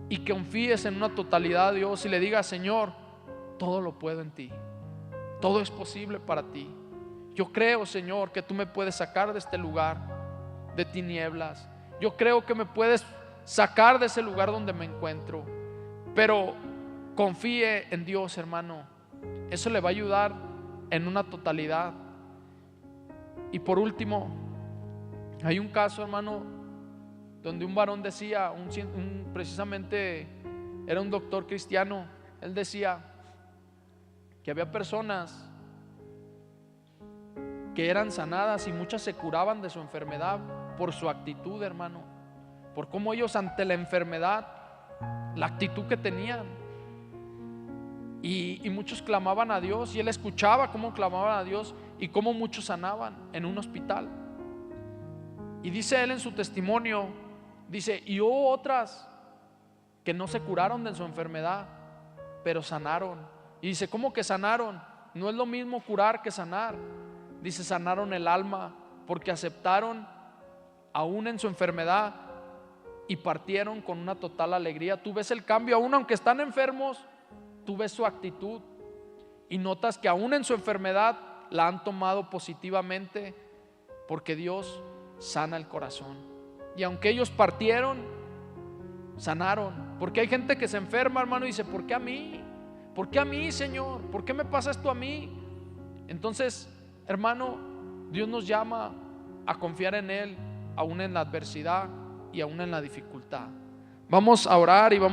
Speaker 1: y que confíes en una totalidad a Dios y le digas: Señor, todo lo puedo en ti, todo es posible para ti. Yo creo, Señor, que tú me puedes sacar de este lugar de tinieblas. Yo creo que me puedes sacar de ese lugar donde me encuentro. Pero confíe en Dios, hermano. Eso le va a ayudar en una totalidad. Y por último, hay un caso, hermano, donde un varón decía, precisamente era un doctor cristiano. Él decía que había personas que eran sanadas y muchas se curaban de su enfermedad por su actitud, hermano, por cómo ellos ante la enfermedad, la actitud que tenían. Y muchos clamaban a Dios y él escuchaba cómo clamaban a Dios y cómo muchos sanaban en un hospital. Y dice él en su testimonio, dice: y hubo otras que no se curaron de su enfermedad, pero sanaron. Y dice: ¿cómo que sanaron? No es lo mismo curar que sanar. Dice: sanaron el alma, porque aceptaron aún en su enfermedad y partieron con una total alegría. Tú ves el cambio, aún aunque están enfermos, tú ves su actitud y notas que aún en su enfermedad la han tomado positivamente, porque Dios sana el corazón. Y aunque ellos partieron, sanaron. Porque hay gente que se enferma, hermano, y dice: ¿por qué a mí? ¿Por qué a mí, Señor? ¿Por qué me pasa esto a mí? Entonces, hermano, Dios nos llama a confiar en Él, aún en la adversidad y aún en la dificultad. Vamos a orar y vamos